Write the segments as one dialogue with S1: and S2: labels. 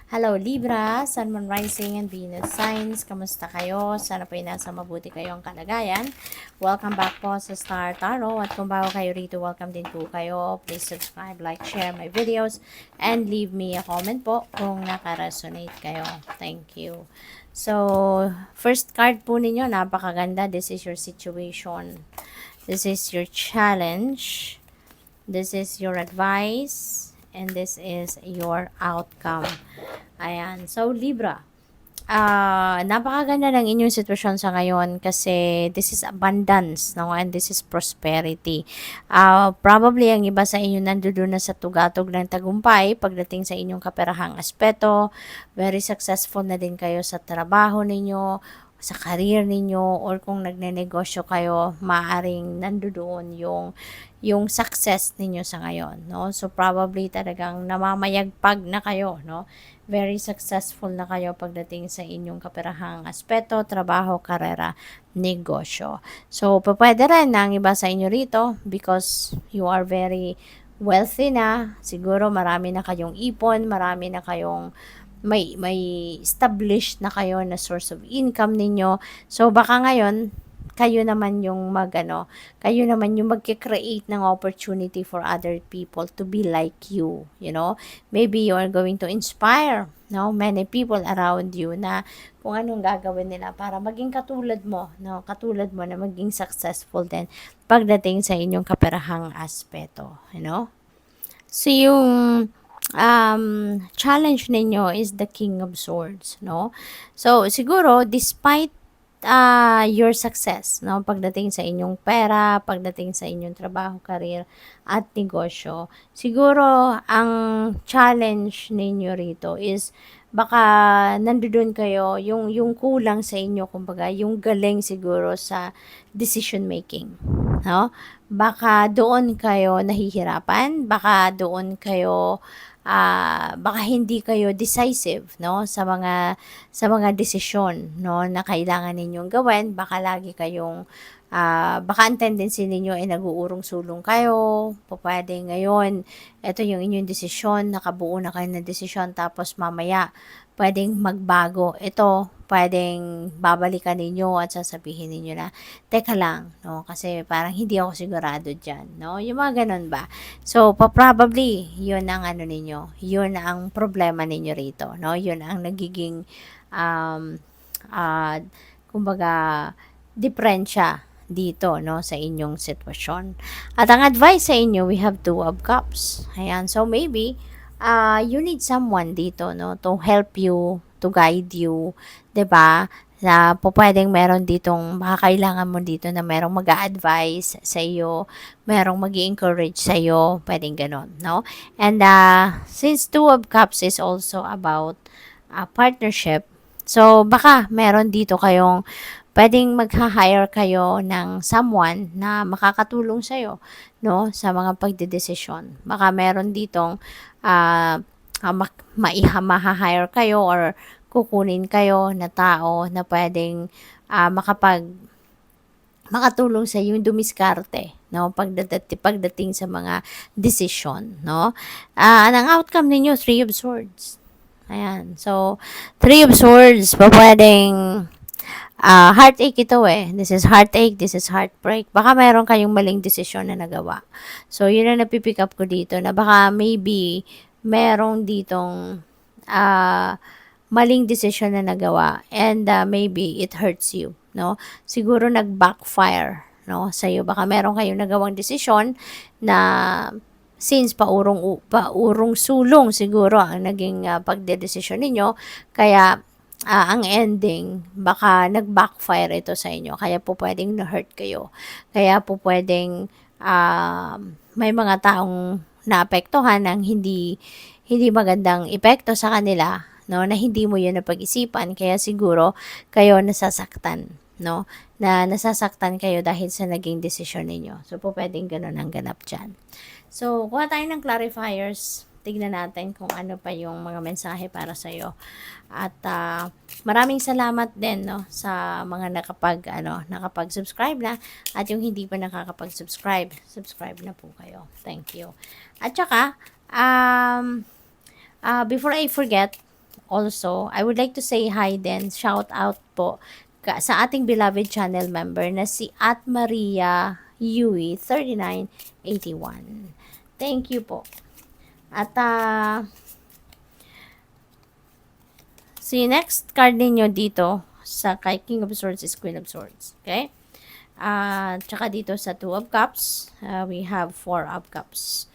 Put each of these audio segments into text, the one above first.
S1: Hello Libra, Sun, Moon, Rising, and Venus Signs. Kamusta kayo? Sana po ay nasa mabuti kayong kalagayan. Welcome back po sa Star Tarot. At kung bago kayo rito, welcome din po kayo. Please subscribe, like, share my videos, and leave me a comment po kung nakaresonate kayo. Thank you. So, first card po ninyo, napakaganda. This is your situation. This is your challenge. This is your advice. And this is your outcome. Ayan. So, Libra. Napakaganda ng inyong sitwasyon sa ngayon kasi this is abundance, no? And this is prosperity. Probably ang iba sa inyo nandoon na sa tugatog ng tagumpay pagdating sa inyong kaperahang aspeto. Very successful na din kayo sa trabaho ninyo, sa career ninyo, or kung nagnenegosyo kayo, maaring nandoon yung success ninyo sa ngayon, no? So probably talagang namamayagpag na kayo, no? Very successful na kayo pagdating sa inyong kaperahang aspeto, trabaho, karera, negosyo. So pwede rin na ang iba sa inyo rito because you are very wealthy na, siguro marami na kayong ipon, marami na kayong may established na kayo na source of income ninyo. So baka ngayon kayo naman yung kayo naman yung magke-create ng opportunity for other people to be like you, you know. Maybe you are going to inspire, no, many people around you na kung anong gagawin nila para maging katulad mo, no, katulad mo na maging successful din pagdating sa inyong kaperahang aspeto, you know. So yung challenge ninyo is the King of Swords, no? So siguro despite your success, no, pagdating sa inyong pera, pagdating sa inyong trabaho, career, at negosyo, siguro ang challenge ninyo rito is baka nandoon kayo, yung kulang sa inyo, kumbaga, yung galing siguro sa decision making, no? Baka doon kayo nahihirapan, baka doon kayo baka hindi kayo decisive, no, sa mga desisyon, no, na kailangan ninyong gawin. Baka lagi kayong baka ang tendency ninyo ay nag-uurong-sulong kayo. Pwede ngayon, ito yung inyong desisyon, nakabuo na kayo ng desisyon, tapos mamaya pwedeng magbago. Ito, pwedeng babalikan ninyo at sasabihin ninyo na, teka lang, no, kasi parang hindi ako sigurado dyan, no, yung mga ganun ba. So, probably, yun ang ninyo, yun ang problema ninyo rito, no, yun ang nagiging, um, uh, kumbaga, diferensya dito, no, sa inyong sitwasyon. At ang advice sa inyo, we have 2 of Cups. Ayan, so maybe, you need someone dito, no, to help you, to guide you, 'di ba? Na pwedeng meron ditong makakailangan mo dito na merong mag-a-advise sa iyo, merong mag-encourage sa iyo, pwedeng ganon, no? And since 2 of Cups is also about partnership, so baka meron dito kayong pwedeng magha-hire kayo ng someone na makakatulong sa iyo, no, sa mga pagdedesisyon. Baka meron ditong maha-hire kayo or kukunin kayo na tao na pwedeng makatulong sa iyo yung dumiskarte, no, pagdating sa mga decision, no. Ang outcome ninyo, 3 of Swords. Ayan. So, 3 of Swords, pwedeng heartache ito eh. This is heartache, this is heartbreak. Baka mayroon kayong maling desisyon na nagawa. So, yun ang napipick up ko dito na baka maybe merong ditong maling desisyon na nagawa and maybe it hurts you, no? Siguro nag-backfire, no, sa iyo. Baka meron kayong nagawang desisyon na since paurong sulong siguro ang naging pagdedesisyon ninyo, kaya ang ending, baka nag-backfire ito sa inyo. Kaya po pwedeng na-hurt kayo. Kaya po pwedeng may mga taong naapektuhan ng hindi magandang epekto sa kanila, no, na hindi mo yun napag-isipan. Kaya siguro kayo nasasaktan, no, na nasasaktan kayo dahil sa naging desisyon ninyo. So po pwedeng ganun ang ganap dyan. So, kuha tayo ng clarifiers. Tignan natin kung ano pa yung mga mensahe para sa iyo. At maraming salamat din, no, sa mga nakapag-subscribe na, at yung hindi pa nakakapag-subscribe, subscribe na po kayo. Thank you. At saka before I forget, also, I would like to say hi din, shout out po sa ating beloved channel member na si At Maria Yui 3981. Thank you po. At so yung next card ninyo dito sa kay King of Swords is Queen of Swords. Okay? Tsaka dito sa Two of Cups, we have Four of Cups.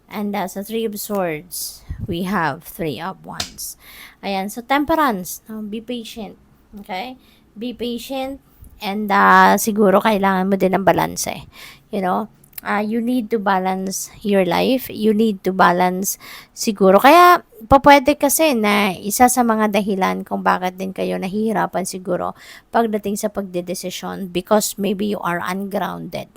S1: And sa Three of Swords, we have Three of Wands. Ayan, so temperance. Be patient. Okay? Be patient. And siguro kailangan mo din ng balance eh. You know? You need to balance your life. You need to balance siguro. Kaya, pwede kasi na isa sa mga dahilan kung bakit din kayo nahihirapan siguro pagdating sa pagdedesisyon because maybe you are ungrounded.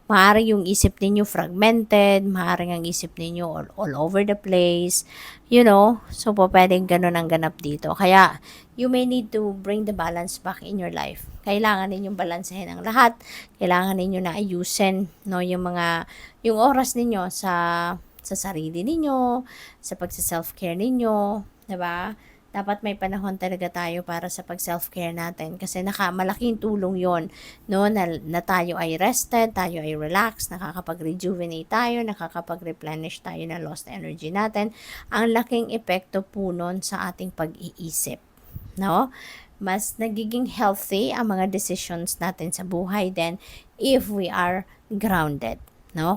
S1: Maaaring yung isip ninyo fragmented, maaaring ang isip ninyo all over the place, you know, so pwedeng ganun ang ganap dito. Kaya, you may need to bring the balance back in your life. Kailangan ninyong balansehin ang lahat, kailangan ninyo na ayusin, no, yung oras ninyo sa sarili ninyo, sa pagsa-self-care ninyo, 'di ba? Dapat may panahon talaga tayo para sa pag-self-care natin kasi malaking tulong yon, no, na tayo ay rested, tayo ay relaxed, nakakapag-rejuvenate tayo, nakakapag-replenish tayo ng lost energy natin. Ang laking epekto po nun sa ating pag-iisip, no? Mas nagiging healthy ang mga decisions natin sa buhay then if we are grounded, no?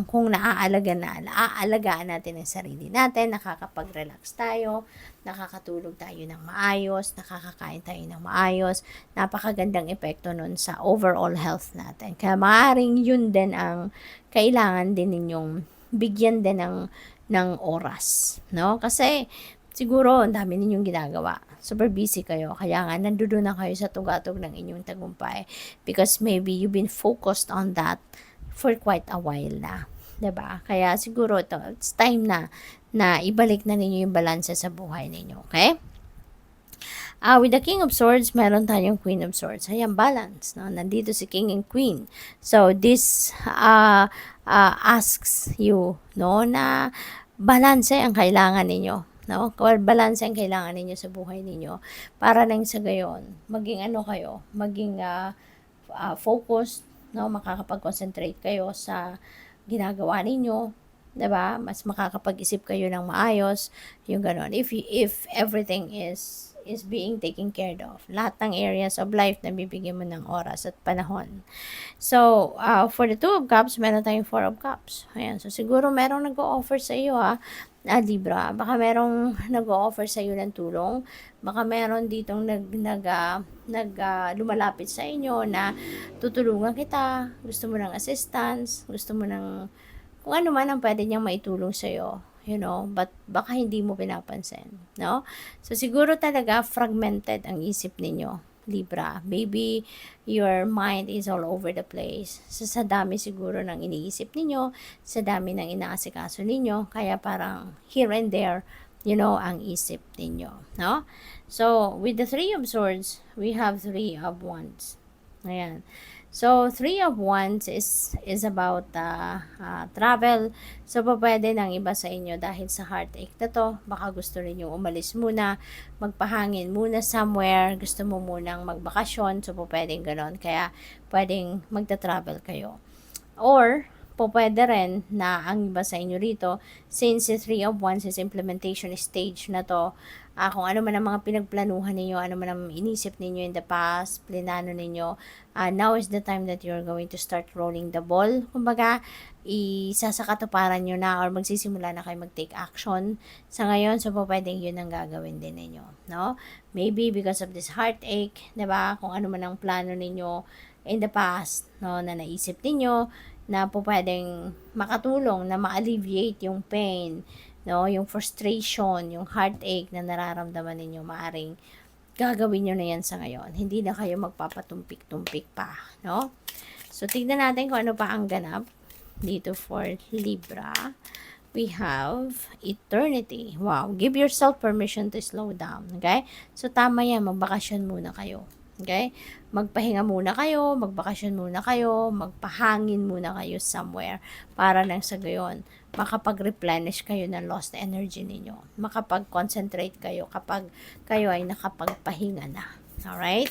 S1: Kung naaalagaan natin ang sarili natin, nakakapag-relax tayo, nakakatulog tayo ng maayos, nakakakain tayo ng maayos, napakagandang epekto nun sa overall health natin. Kaya maaaring yun din ang kailangan din ninyong bigyan din ng oras, no? Kasi siguro ang dami ninyong ginagawa. Super busy kayo. Kaya nga, nandoon na kayo sa tugatog ng inyong tagumpay. Because maybe you've been focused on that for quite a while na. 'Di ba? Kaya siguro it's time na ibalik na ninyo yung balanse sa buhay ninyo. Okay? With the King of Swords, meron tayong Queen of Swords. Ayan, balance. No? Nandito si King and Queen. So, this asks you, no, na balance ang kailangan ninyo. No? Balance ang kailangan ninyo sa buhay ninyo. Para nang sa gayon, maging maging focused, no, makakapag-concentrate kayo sa ginagawa ninyo, 'di ba? Mas makakapag-isip kayo ng maayos, yung gano'n. If everything is being taken care of, lahat ng areas of life na bibigyan mo ng oras at panahon. So, for the Two of Cups, meron tayong Four of Cups. Ayan, so siguro merong nag-o-offer sa iyo Libra. Baka merong nag-o-offer sa iyo ng tulong. Baka meron ditong lumalapit sa inyo na tutulungan kita, gusto mo ng assistance, gusto mo ng kung ano man ang pwede niyang maitulong sa iyo, you know, but baka hindi mo pinapansin, no? So siguro talaga fragmented ang isip ninyo, Libra. Maybe your mind is all over the place. So, sa dami siguro ng iniisip ninyo, sa dami ng inaasikaso ninyo, kaya parang here and there, you know, ang isip ninyo, no? So, with the Three of Swords, we have Three of Wands. Ayan. So, Three of Wands is about travel. So, pwede ng iba sa inyo dahil sa heartache na to. Baka gusto rin yung umalis muna, magpahangin muna somewhere. Gusto mo munang magbakasyon. So, pwedeng ganon. Kaya, pwedeng magta-travel kayo. Or, pwede rin na ang iba sa inyo rito, since the Three of Wands is implementation stage na to, kung ano man ang mga pinagplanuhan ninyo, ano man ang inisip ninyo in the past, plinano ninyo, now is the time that you're going to start rolling the ball. Kumbaga, isasakatuparan nyo na or magsisimula na kayo mag-take action. Sa ngayon, so pwedeng yun ang gagawin din ninyo, no? Maybe because of this heartache, diba? Kung ano man ang plano ninyo in the past, no, na naisip ninyo, na pwedeng makatulong na ma-alleviate yung pain, no, yung frustration, yung heartache na nararamdaman ninyo, maaring gagawin nyo na yan sa ngayon. Hindi na kayo magpapatumpik-tumpik pa, no? So, tignan natin kung ano pa ang ganap dito for Libra. We have eternity. Wow, give yourself permission to slow down, okay? So, tama yan, magbakasyon muna kayo, Okay? Magpahinga muna kayo, magbakasyon muna kayo, magpahangin muna kayo somewhere para nang sa gayon makapag-replenish kayo ng lost energy ninyo. Makapag-concentrate kayo kapag kayo ay nakapagpahinga na. Alright?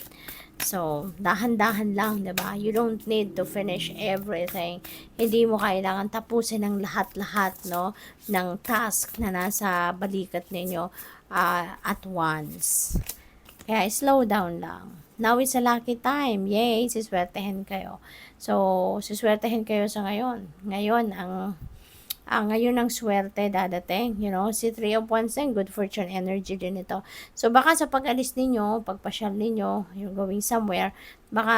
S1: So, dahan-dahan lang, 'di ba? You don't need to finish everything. Hindi mo kailangan tapusin ang lahat-lahat, no, ng task na nasa balikat ninyo at once. Kaya slow down lang. Now is a lucky time. Yay, siswertehin kayo. So, siswertehin kayo sa ngayon. Ngayon, ngayon ang swerte dadating. You know, si Three of Wands din, good fortune energy din ito. So, baka sa pag-alis ninyo, pagpasyal ninyo, you're going somewhere, baka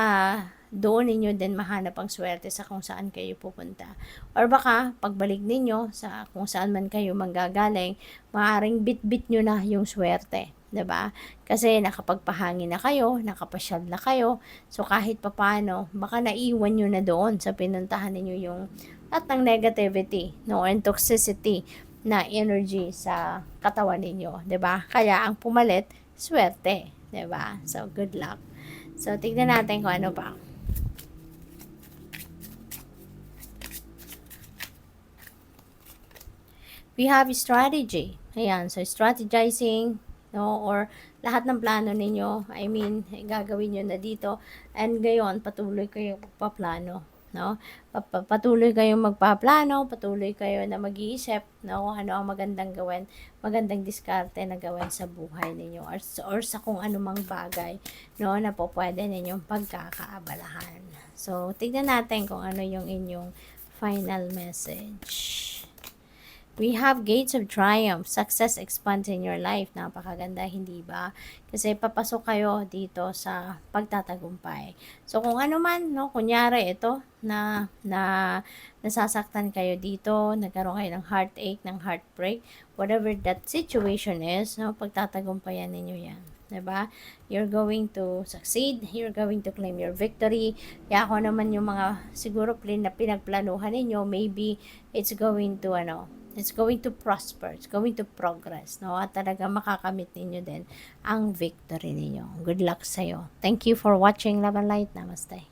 S1: doon ninyo din mahanap ang swerte sa kung saan kayo pupunta. Or baka, pagbalik ninyo sa kung saan man kayo manggagaling, maaaring bit-bit nyo na yung swerte. 'Di ba? Kasi nakapagpahangin na kayo, nakapasyal na kayo. So kahit papaano, baka naiwan niyo na doon sa pinuntahan niyo yung at ng negativity, no, and toxicity na energy sa katawan ninyo, 'di ba? Kaya ang pumalit, swerte, 'di ba? So good luck. So tignan natin kung ano pa. We have strategy. Ayan, so strategizing, no, or lahat ng plano ninyo, I mean, gagawin nyo na dito. And gayon, patuloy kayong magpaplano, no? Patuloy kayong magpaplano, patuloy kayo na mag-iisip, no, ano ang magandang gawin, magandang diskarte na gawin sa buhay ninyo or sa kung anumang bagay, no, na po pwede ninyong pagkakaabalahan. So, tignan natin kung ano yung inyong final message. We have gates of triumph. Success expands in your life. Napakaganda, hindi ba? Kasi papasok kayo dito sa pagtatagumpay. So, kung ano man, no, kunyari ito, nasasaktan kayo dito, nagkaroon kayo ng heartache, ng heartbreak, whatever that situation is, no, pagtatagumpayan ninyo yan. Diba? You're going to succeed. You're going to claim your victory. Kaya ako naman yung mga siguro pinagplanuhan ninyo, maybe it's going to prosper, it's going to progress, no? At talaga makakamit ninyo din ang victory ninyo. Good luck sa'yo. Thank you for watching Love and Light. Namaste.